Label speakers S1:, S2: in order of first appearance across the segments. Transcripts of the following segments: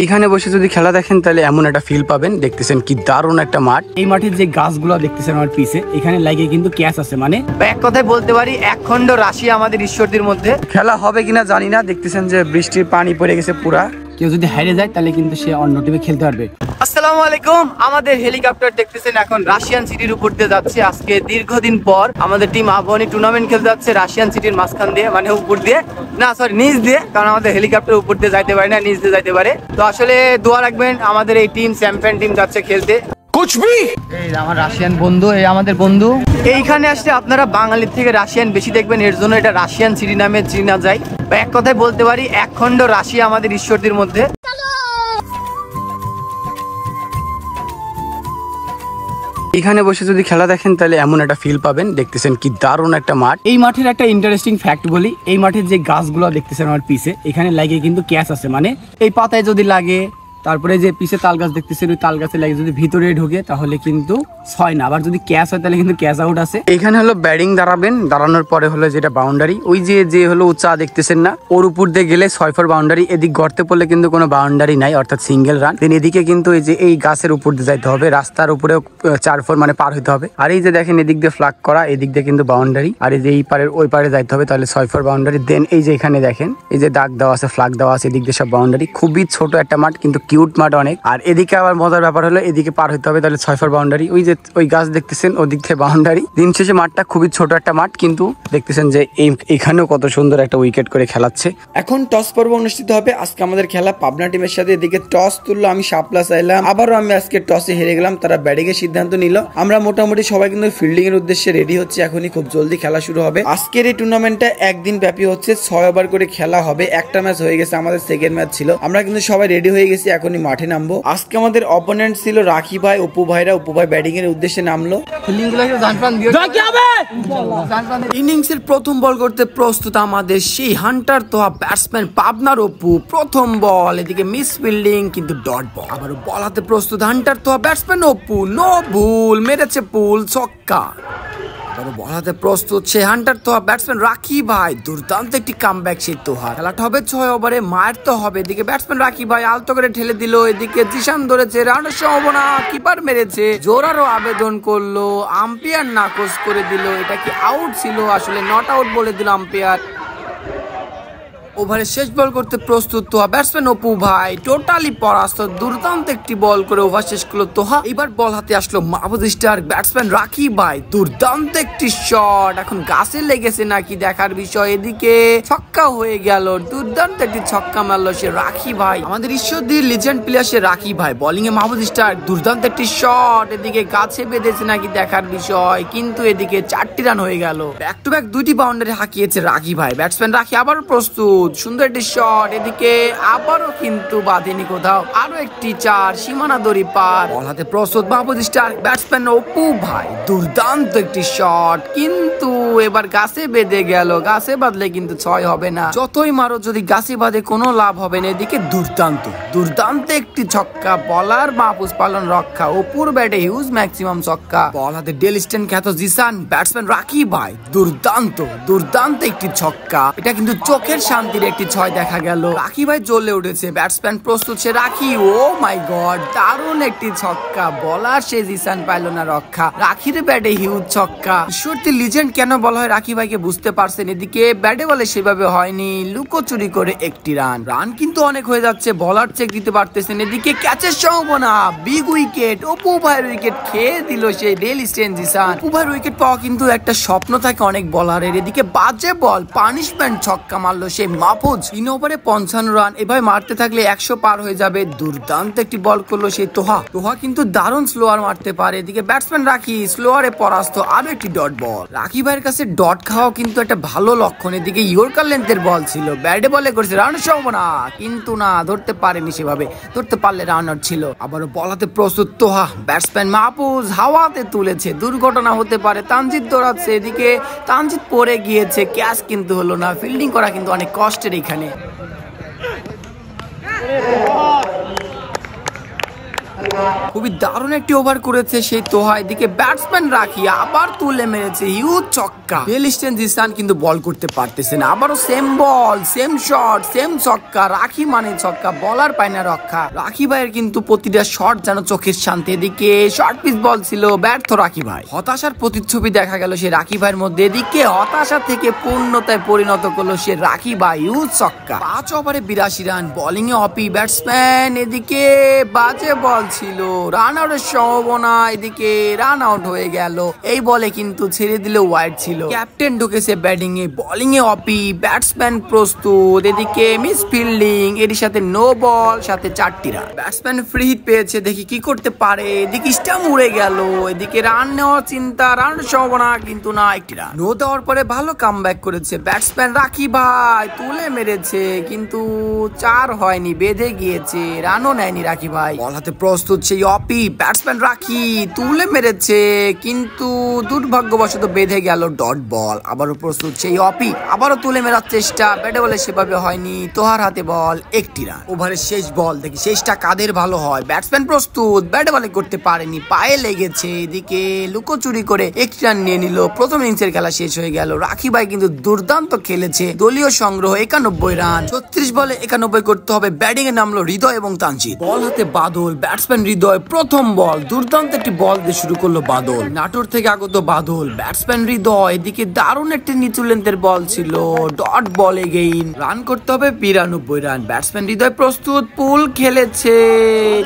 S1: এখানে বসে যদি খেলা দেখেন তাহলে এমন একটা ফিল পাবেন। দেখতেছেন কি দারুণ একটা মাঠ। এই মাঠের যে গাছগুলো দেখতেছেন আমার পিছে, এখানে লাগে কিন্তু ক্যাচ আছে, মানে এক কথায় বলতে পারি এক খন্ড রাশি আমাদের ঈশ্বরদের মধ্যে। খেলা হবে কিনা জানি না, দেখতেছেন যে বৃষ্টির পানি পড়ে গেছে পুরা। কেউ যদি হারিয়ে যায় তাহলে কিন্তু সে অন্য টিমে খেলতে পারবে। আসসালামু আলাইকুম। আমাদের হেলিকপ্টার দেখতেছেন এখন রাশিয়ান সিটির উপর দিয়ে যাচ্ছে। আজকে দীর্ঘদিন পর আমাদের টিম আবাহনী টুর্নামেন্ট খেলতে যাচ্ছে রাশিয়ান সিটির মাঝখান দিয়ে, মানে উপর দিয়ে না, সরি নিচ দিয়ে, কারণ আমাদের হেলিকপ্টার উপর দিয়ে যাইতে পারে না, নিচ দিয়ে যাইতে পারে। তো আসলে দোয়া রাখবেন, আমাদের এই টিম চ্যাম্পিয়ন টিম যাচ্ছে খেলতে। এই আমার রাশিয়ান বন্ধু, এই আমাদের বন্ধু। এইখানে আসলে আপনারা বাঙালির থেকে রাশিয়ান বেশি দেখবেন, এর জন্য এটা রাশিয়ান সিটি নামে চিনা যায়। এক কথায় বলতে পারি এক খন্ড রাশিয়া আমাদের ঈশ্বরদের মধ্যে। এখানে বসে যদি খেলা দেখেন তাহলে এমন একটা ফিল পাবেন। দেখতেছেন কি দারুণ একটা মাঠ। এই মাঠের একটা ইন্টারেস্টিং ফ্যাক্ট বলি, এই মাঠের যে গাছগুলো দেখতেছেন আমার পিছে, এখানে লাগে কিন্তু ক্যাচ আছে, মানে এই পাতায় যদি লাগে, তারপরে যে পিছে তাল গাছ দেখতেছেন ওই তাল গাছে লাগে যদি ভিতরে ঢোকে তাহলে কিন্তু ছয় না, আবার যদি ক্যাচ হয় তাহলে কিন্তু ক্যাচ আউট আছে। এখানে হলো ব্যাটিং দাঁড়াবেন, দাঁড়ানোর পরে হলো যেটা বাউন্ডারি, ওই যে হলো উঁচা দেখতেছেন না, ওর উপর দিয়ে গেলে 6 ফর বাউন্ডারি। এদিক গর্তে পড়লে কিন্তু কোনো বাউন্ডারি নাই, অর্থাৎ সিঙ্গেল রান। দেন এদিকে কিন্তু এই যে এই গাছের উপর দিয়ে যাইতে হবে, রাস্তার উপরেও 4 ফর মানে পার হইতে হবে। আর এই যে দেখেন এদিক দিয়ে ফ্ল্যাগ করা, এদিক দিয়ে কিন্তু বাউন্ডারি, আর এই যে এই পারের ওই পারে যাইতে হবে, তাহলে 6 ফর বাউন্ডারি। দেন এই যে এখানে দেখেন এই যে দাগ দেওয়া আছে, ফ্ল্যাগ দেওয়া আছে, এদিক দিয়ে সব বাউন্ডারি। খুবই ছোট একটা মাঠ কিন্তু কিউট মাঠ অনেক। আর এদিকে আবার মজার ব্যাপার হলো এদিকে পার হইতে হবে, তাহলে 6 ফর বাউন্ডারি। ওই যে ওই গাছ দেখতেছেন ওদিক থেকে বাউন্ডারি। দিন শেষে মাঠটা খুবই ছোট একটা মাঠ, কিন্তু দেখতেছেন যে এখানেও কত সুন্দর একটা উইকেট করে খেলাচ্ছে। এখন টস পর্ব অনুষ্ঠিত হবে। আজকে আমাদের খেলা পাবনা টিমের সাথে। এদিকে টস তুললো, আমি শাপলা চাইলাম, আবারও আমি আজকে টসে হেরে গেলাম। তারা ব্যাটিং এর সিদ্ধান্ত নিল। আমরা মোটামুটি সবাই কিন্তু ফিল্ডিং এর উদ্দেশ্যে রেডি হচ্ছে, এখনই খুব জলদি খেলা শুরু হবে। আজকের এই টুর্নামেন্টটা একদিন ব্যাপী হচ্ছে, 6 ওভার করে খেলা হবে। একটা ম্যাচ হয়ে গেছে, আমাদের সেকেন্ড ম্যাচ ছিল। আমরা কিন্তু সবাই রেডি হয়ে গেছি, এখনই মাঠে নামবো। আজকে আমাদের অপোনেন্ট ছিল রাখি ভাই, অপু ভাইরা। অপু ভাই ব্যাটিং এর উদ্দেশ্যে নামলো। ইনিংস এর প্রথম বল করতে প্রস্তুত আমাদের সেই হান্টার তোহা ব্যাটসম্যান পাবনার অপু। প্রথম বল, এদিকে মিস ফিল্ডিং কিন্তু ডট বল। আবার বল হাতে প্রস্তুত Hunter Toha batsman Apu, no ভুল, মেরেছে পুল, ছক্কা। বলাতে প্রস্তুত সে হান্টার তোহা ব্যাটসম্যান রাখি ভাই, দুর্দান্ত একটি কামব্যাক সেই তোহা। খেলাটা হবে 6 ওভারে, মায়ের তো হবে। এদিকে ব্যাটসম্যান রাখি ভাই আলতো করে ঠেলে দিল, এদিকে জিশান ধরেছে, রানের সম্ভাবনা, কিপার মেরেছে, জোরারও আবেদন করলো, আম্পায়ার নাকচ করে দিল। এটা কি আউট ছিল? আসলে নট আউট বলে দিল আম্পায়ার। ওভারে শেষ বল করতে প্রস্তুত তোহা ব্যাটসম্যান অপু ভাই, টোটালি পরাস্ত। দুর্দান্ত একটি বল করে ওভার শেষ করলো তোহা। এবার বল হাতে আসলো মাহবুব স্টার ব্যাটসম্যান রাখি ভাই, দুর্দান্ত একটি শট। এখন গাছে লেগেছে নাকি দেখার বিষয়। এদিকে ছক্কা হয়ে গেল, দুর্দান্ত একটি ছক্কা মারলো সে রাখি ভাই, আমাদের ঈশ্বরদীর লিজেন্ড প্লেয়ার সে রাখি ভাই। বোলিং এ মাহবুব স্টার, দুর্দান্ত একটি শট। এদিকে গাছে বেঁধেছে নাকি দেখার বিষয়, কিন্তু এদিকে 4টি রান হয়ে গেল। ব্যাক টু ব্যাক 2টি বাউন্ডারি হাঁকিয়েছে রাখি ভাই। ব্যাটসম্যান রাখি আবার প্রস্তুত, সুন্দর একটি শট। এদিকে আবারও কিন্তু বাঁধেনি কোথাও, আরো একটি 4, সীমানা দড়ি পার। বল হাতে প্রস্তুত মাহবুব স্টার ব্যাটসম্যান অপু ভাই, দুর্দান্ত একটি শট, কিন্তু এবার গাছে বেঁধে গেল। গাছে বাঁধলে কিন্তু 6 হবে না, যতই মারো যদি গাছে বাঁধে কোনো লাভ হবে না। এদিকে দুর্দান্ত একটি ছক্কা, বলার মাহফুজ পালন রক্ষা, অপুর ব্যাটে হিউজ ম্যাক্সিমাম ছক্কা। বল হাতে ডেল স্টেন খ্যাত জিসান ব্যাটসম্যান রাখি ভাই, দুর্দান্ত একটি ছক্কা। এটা কিন্তু চোখের শান্তির একটি 6 দেখা গেল। রাখি ভাই জ্বলে উঠেছে, ব্যাটসম্যান প্রস্তুত সে রাখি, ও মাই গড, দারুণ একটি ছক্কা। বলার সে জিসান পাইল না রক্ষা, রাখির ব্যাটে হিউজ ছক্কা। ঈশ্বরদী লিজেন্ড কেন বলা হয় রাখি ভাইকে বুঝতে পারছেন। এদিকে ব্যাটে বলে সেভাবে হয়নি, লুকোচুরি করে একটি রান কিন্তু অনেক হয়ে যাচ্ছে, বলার চেক দিতে পারতেছেন। এদিকে ক্যাচের সম্ভাবনা, বিগ উইকেট, অপু ভাইয়ের উইকেট খেয়ে দিল সেই ডেল স্টেন জিসান। অপু ভাইয়ের উইকেট পাওয়া কিন্তু একটা স্বপ্ন থাকে অনেক বলারের। এদিকে বাজে বল, পানিশমেন্ট ছক্কা মারলো সেই মাহফুজ। 3 ওভারে 55 রান, এভাবে মারতে থাকলে 100 পার হয়ে যাবে। দুর্দান্ত একটি বল করলো সেই তোহা কিন্তু দারুণ স্লোয়ার মারতে পারে। এদিকে ব্যাটসম্যান রাখি স্লোয়ারে পরাস্ত, আরো একটি ডট বল। রাখি ভাইয়ের কাছে ডট খাওয়া কিন্তু একটা ভালো লক্ষণ। এদিকে ইয়র্কার লেন্থের বল ছিল, ব্যাটে বলে করেছে, রান সম্ভাবনা, কিন্তু না ধরতে পারেনি সেভাবে, ধরতে পারলে রান আউট ছিল। আবারও বল হাতে প্রস্তুত তোহা ব্যাটসম্যান মাহফুজ, হাওয়াতে তুলেছে, দুর্ঘটনা হতে পারে। তানজিদ দৌড়াচ্ছে, এদিকে তানজিদ পড়ে গিয়েছে, ক্যাচ কিন্তু হলো না। ফিল্ডিং করা কিন্তু অনেক কষ্টের এখানে। খুবই দারুণ একটি ওভার করেছে সেই তোহা। এদিকে ব্যাটসম্যান রাখি আবার তুলে মেরেছে হিউজ ছক্কা। বেলিস্টেন জিসান কিন্তু বল করতে পারতেছে না, আবারও সেম বল সেম শট সেম ছক্কা। রাখি মানে ছক্কা, বলার পায় না রক্ষা। রাখি ভাইয়ের কিন্তু প্রতিটা শট যেন চোখের শান্তি। এদিকে শর্ট পিচ বল ছিল, ব্যর্থ রাখি ভাই। হতাশার প্রতিচ্ছবি দেখা গেল সে রাখি ভাইয়ের মধ্যে। এদিকে হতাশা থেকে পূর্ণতায় পরিণত করলো সে রাখি ভাই, হিউজ ছক্কা। 5 ওভারে 82 রান, বোলিং এ অপি ব্যাটসম্যান। এদিকে বাজে বল ছিল, রান আউটের সম্ভাবনা, এদিকে রান আউট হয়ে গেল। এই বলে কিন্তু ছেড়ে দিলে ওয়াইড ছিল। ক্যাপ্টেন ঢুকেছে ব্যাটিং এ, বোলিং এ অপি, ব্যাটসম্যান প্রস্তুত। এদিকে মিস ফিল্ডিং, এর সাথে নো বল, সাথে 4টি রান। ব্যাটসম্যান ফ্রি হিট পেয়েছে, দেখি কি করতে পারে। এদিকে স্টাম্প উড়ে গেল, এদিকে রান নেওয়ার চিন্তা, রান সম্ভাবনা কিন্তু না, 1টি রান। নো দেওয়ার পরে ভালো কামব্যাক করেছে ব্যাটসম্যান রাখি ভাই, তুলে মেরেছে কিন্তু 4 হয়নি, বেঁধে গিয়েছে, রানও নেয়নি রাখি ভাই। বল হাতে প্রস্তুত সেই অপি, ব্যাটসম্যান রাখি তুলে মেরেছে কিন্তু দুর্ভাগ্যবশত বেঁধে গেল, ডট বল। আবারও প্রস্তুত সেই অপি, আবারও তুলে মেরার চেষ্টা, ব্যাটে বলে সেভাবে হয়নি, তোহার হাতে বল, 1টি রান। ওভারের শেষ বল, দেখি শেষটা কাদের ভালো হয়। ব্যাটসম্যান প্রস্তুত, ব্যাটে বলে করতে পারেনি, পায়ে লেগেছে। এদিকে লুকোচুরি করে 1টি রান নিয়ে নিল। প্রথম ইনিংসের খেলা শেষ হয়ে গেল। রাখি ভাই কিন্তু দুর্দান্ত খেলেছে, দলীয় সংগ্রহ 91 রান, 36 বলে 91 করতে হবে। ব্যাটিং এ নামলো হৃদয় এবং তানজিদ। বল হাতে বাদল, ব্যাটসম্যান হৃদয়, প্রথম বল, দুর্দান্ত একটি বল দিয়ে শুরু করলো বাদল। নাটোর থেকে আগত বাদল, ব্যাটসম্যান হৃদয়। এদিকে দারুণ একটি নিচু লেন্থের বল ছিল, ডট বল এগেইন, রান করতে হবে 92 রান। ব্যাটসম্যান হৃদয় প্রস্তুত, পুল খেলেছে,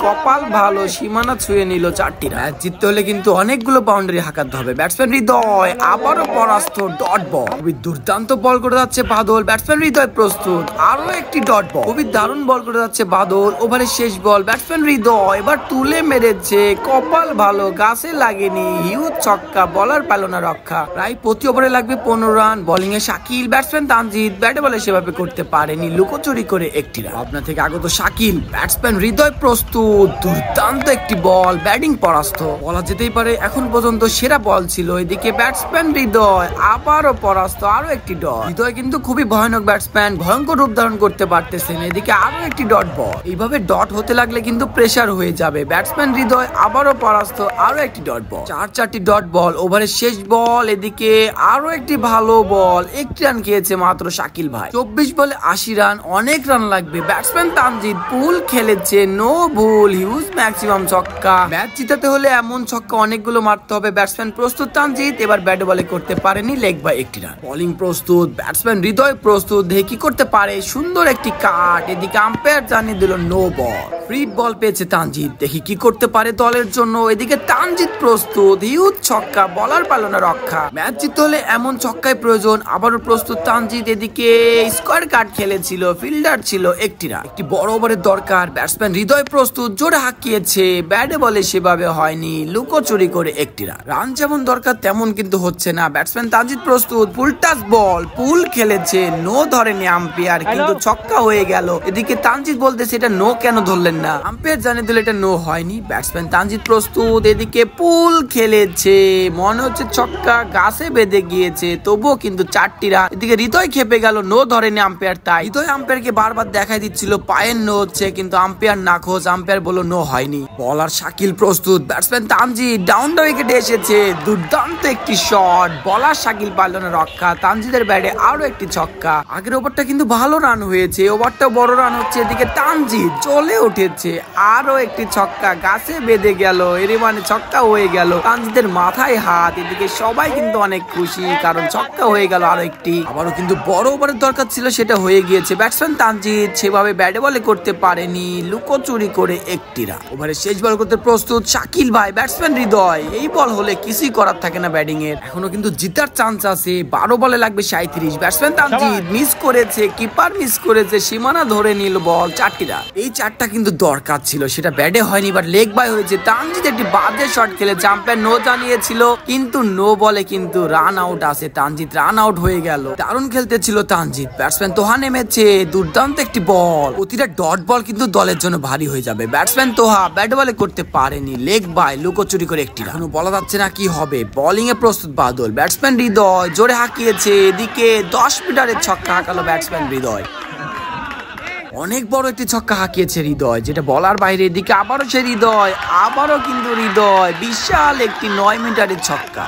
S1: কপাল ভালো, সীমানা ছুঁয়ে নিল, 4টি রান। ম্যাচ জিততে হলে কিন্তু অনেকগুলো বাউন্ডারি হাঁকাতে হবে। ব্যাটসম্যান হৃদয় আবারও পরাস্ত, ডট বল। খুবই দুর্দান্ত বল করে যাচ্ছে বাদল, ব্যাটসম্যান হৃদয় প্রস্তুত, আরো একটি ডট বল। খুবই দারুণ বল করে যাচ্ছে বাদল। ওভারের শেষ বল, ব্যাটসম্যান হৃদয় এবার তুলে মেরেছে, কপাল ভালো, গাছে লাগেনি, হিউজ ছক্কা, বলার পেল না রক্ষা। প্রায় প্রতি ওভারে লাগবে 15 রান। বোলিং এ শাকিল, ব্যাটসম্যান তানজিদ, ব্যাটে বলে সেভাবে করতে পারেনি, লুকোচুরি করে 1টি রান। আপনার থেকে আগত শাকিল, ব্যাটসম্যান হৃদয় প্রস্তুত, দুর্দান্ত একটি বল, ব্যাটিং পরাস্ত, বলা যেতেই পারে এখন পর্যন্ত সেরা বল ছিল। এদিকে ব্যাটসম্যান হৃদয় আবারও পরাস্ত, আরো একটি ডট। হৃদয় কিন্তু খুবই ভয়ানক ব্যাটসম্যান, ভয়ঙ্কর রূপ ধারণ করতে পারতেছেন। এদিকে আরো একটি ডট বল, এইভাবে ডট হতে লাগলে কিন্তু প্রেসার হয়ে যাবে। ব্যাটসম্যান হৃদয় আবারও পরাস্ত, আরো একটি ডট বল, 4টি ডট বল। ওভারের শেষ বল, এদিকে আরো একটি ভালো বল, 1টি রান খেয়েছে মাত্র শাকিল ভাই। 24 বলে 80 রান, অনেক রান লাগবে। ব্যাটসম্যান তানজিদ পুল খেলেছে, নো ভুল, হিউজ ম্যাক্সিমাম ছক্কা। ম্যাচ জিতাতে হলে এমন ছক্কা অনেকগুলো মারতে হবে। ব্যাটসম্যান প্রস্তুত তানজিদ, এবার ব্যাটে বলে করতে পারেনি, লেগ বাই 1টি রান। বোলিং প্রস্তুত, ব্যাটসম্যান হৃদয় প্রস্তুত, দেখে কি করতে পারে, সুন্দর একটি কাট। এদিকে আম্পায়ার জানিয়ে দিল নো বল। ফ্রি বল পেয়েছে তানজিদ, দেখি কি করতে পারে দলের জন্য। এদিকে তানজিদ প্রস্তুত, হিউজ ছক্কা, বলার পালো না রক্ষা। ম্যাচ জিততে হলে এমন ছক্কায় প্রয়োজন। আবারও প্রস্তুত তানজিদ, এদিকে স্কোয়ার কাট খেলেছিল, ফিল্ডার ছিল, 1টি রান। একটি বড় ওভারের দরকার। ব্যাটসম্যান হৃদয় প্রস্তুত, জোরে হাঁকিয়েছে, ব্যাটে বলে সেভাবে হয়নি, লুকোচুরি করে 1টি রান। রান যেমন দরকার তেমন কিন্তু হচ্ছে না। ব্যাটসম্যান তানজিদ প্রস্তুত, ফুল টাচ বল, পুল খেলেছে, নো ধরেনি আম্পায়ার, কিন্তু ছক্কা হয়ে গেল। এদিকে তানজিদ বলতেছে এটা নো কেন ধরলেন না, আম্পায়ার জানিয়ে দিল এটা নো হয়নি। ব্যাটসম্যান তানজিদ প্রস্তুত, এদিকে পুল খেলেছে, মনে হচ্ছে ছক্কা, গাছে বেঁধে গিয়েছে, তবুও কিন্তু 4টি রান। এদিকে হৃদয় খেপে গেল, নো ধরেনি আম্পায়ার, তাই হৃদয় আম্পায়ারকে বারবার দেখাই দিচ্ছিল পায়ের নো হচ্ছে, কিন্তু আম্পায়ার না খোঁজ, আম্পায়ার বলল নো হয়নি। বলার শাকিল প্রস্তুত, ব্যাটসম্যান তানজিদ ডাউন দ্য উইকেটে এসেছে, দুর্দান্ত একটি শট, বলার শাকিল পারল না রক্ষা। তানজিদের ব্যাটে আরো একটি ছক্কা। আগের ওভারটা কিন্তু ভালো রান হয়েছে, ওভারটা বড় রান হচ্ছে। এদিকে তানজিদ চলে উঠেছে, আরো একটি ছক্কা, গাছে বেঁধে গেল, এর মানে ছক্কা হয়ে গেল। তানজিদের মাথায় হাত, এদিকে সবাই কিন্তু অনেক খুশি, কারণ ছক্কা হয়ে গেল আরো একটি। আবারও কিন্তু বড় ওভারের দরকার ছিল, সেটা হয়ে গিয়েছে। ব্যাটসম্যান তানজিদ সেভাবে ব্যাটে বলে করতে পারেনি, লুকোচুরি করে 1টি রান। ওভারে শেষ বল করতে প্রস্তুত শাকিল ভাই, ব্যাটসম্যান হৃদয়, এই বল হলে কিছুই করার থাকে না ব্যাটিং এর। এখনো কিন্তু জিতার চান্স আছে, 12 বলে লাগবে 37। ব্যাটসম্যান তানজিদ মিস করেছে, কিপার মিস করেছে, সীমানা ধরে নিল বল, 4টি রান। এই 4টা কিন্তু দরকার ছিল, সেটা ব্যাটে হয়নি, বাট লেগ বাই হয়েছে। তানজিদ একটি বাজে শট খেলেছে, আম্পায়ার নো জানিয়েছিল, কিন্তু নো বলে কিন্তু রান আউট আছে। তানজিদ রান আউট হয়ে গেল। দারুণ খেলতে ছিল তানজিদ। ব্যাটসম্যান তোহা নেমেছে, দুর্দান্ত একটি বল, প্রতিটা ডট বল কিন্তু দলের জন্য ভারী হয়ে যাবে। ব্যাটসম্যান তোহা ব্যাট বলে করতে পারেনি, লেগ বাই, লুকোচুরি করে 1টি রান। এখনো বলা যাচ্ছে না কি হবে। বোলিং এ প্রস্তুত বাদল, ব্যাটসম্যান হৃদয় জোরে হাঁকিয়েছে, এদিকে 10 মিটারের ছক্কা হাঁকালো ব্যাটসম্যান হৃদয়। অনেক বড় একটি ছক্কা হাঁকিয়েছে হৃদয়, যেটা বলার বাইরে। এদিকে আবারও সে হৃদয়, আবারও কিন্তু হৃদয় বিশাল একটি 9 মিটারের ছক্কা।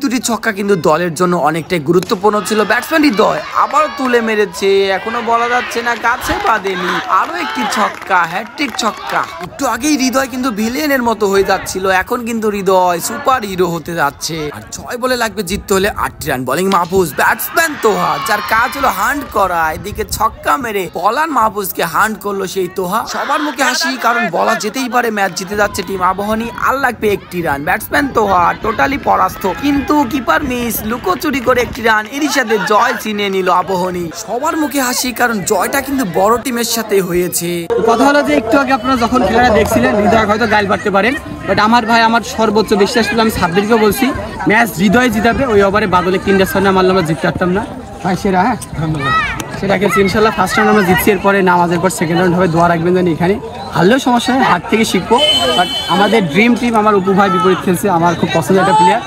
S1: দুটি ছক্কা কিন্তু দলের জন্য অনেকটাই গুরুত্বপূর্ণ ছিল। ব্যাটসম্যান হৃদয় আবারও তুলে মেরেছে, এখনো বলা যাচ্ছে না গাছে বাঁধেনি। আরো একটি ছক্কা, হ্যাটট্রিক ছক্কা। একটু আগেই হৃদয় কিন্তু ভিলেনের মতো হয়ে যাচ্ছিল, এখন কিন্তু হৃদয় সুপার হিরো হতে যাচ্ছে। আর 6 বলে লাগবে জিততে হলে 8 run. Bowling Mahfuz, batsman Toha, যার কাজ হলো হান্ট করা। এদিকে ছক্কা মেরে বলার মাহফুজকে হান্ট করলো সেই তোহা। সবার মুখে হাসি, কারণ বলা যেতেই পারে ম্যাচ জিতে যাচ্ছে টিম আবাহনী। আর লাগবে 1টি রান। ব্যাটসম্যান তোহা টোটালি পরাস্ত, কিন্তু কিপার মিস, লুকোচুরি করে 1টি রান। এরই সাথে জয় ছিনিয়ে নিল আবাহনী। সবার মুখে হাসি, কারণ জয়টা কিন্তু বড় টিমের সাথে হয়েছে।
S2: কথা হলো যে একটু আগে আপনারা যখন খেলাটা দেখছিলেন, হৃদয় হয়তো গাইল পারতে পারেন, বাট আমার ভাই আমার সর্বোচ্চ বিশ্বাস ছিল, আমি সাব্বিরকেও বলছি ম্যাচ হৃদয় জিতাবে। ওই ওভারে বাদলে 3টা 6 না মারলে আমরা জিততে পারতাম না ভাই। সেরা হ্যাঁ ধন্যবাদ, সেটা খেলছি ইনশাল্লাহ। ফার্স্ট রাউন্ড আমরা জিতছি, এরপরে নামাজের পর সেকেন্ড রাউন্ড হবে। দোয়া রাখবেন যেন এখানে হারলেও সমস্যা নেই, হার থেকে শিখবো। বাট আমাদের ড্রিম টিম, আমার উপু ভাই বিপরীত খেলছে, আমার খুব পছন্দের একটা প্লেয়ার,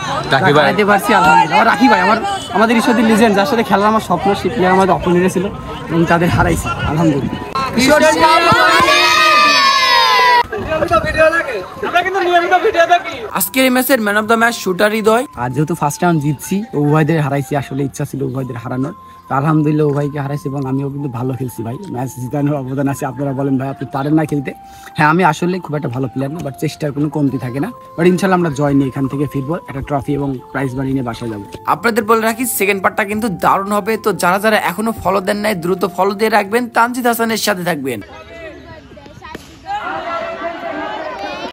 S2: হারাইতে পারছি আলহামদুলিল্লাহ। আমার রাখি ভাই আমাদের ঈশ্বরের লিজেন্ড, যার সাথে খেলার আমার স্বপ্ন, সেই প্লেয়ার আমাদের অপোনেন্টে ছিল এবং তাদের হারাইছি আলহামদুলিল্লাহ।
S1: আজকের এই ম্যাচের man of the match shooter Hriday.
S2: আর যেহেতু ফার্স্ট রাউন্ড জিতছি, উভয়দের হারাইছি, আসলে ইচ্ছা ছিল উভয়দের হারানোর, আলহামদুলিল্লাহ উভয়কে হারাইছি এবং আমিও কিন্তু ভালো খেলছি ভাই। ম্যাচ জিতানোর অবদান আছে। আপনারা বলেন ভাই আপনি পারেন না খেলতে, হ্যাঁ আমি আসলে খুব একটা ভালো প্লেয়ার না, বাট চেষ্টার কোনো কমতি থাকে না। বাট ইনশাল্লাহ আমরা জয় নিয়ে এখান থেকে ফিরবো, একটা ট্রফি এবং প্রাইজ মানি নিয়ে বাসায় যাবো।
S1: আপনাদের বলে রাখি সেকেন্ড পার্টটা কিন্তু দারুণ হবে। তো যারা যারা এখনো ফলো দেন নাই দ্রুত ফলো দিয়ে রাখবেন, তানজিদ হাসানের সাথে থাকবেন।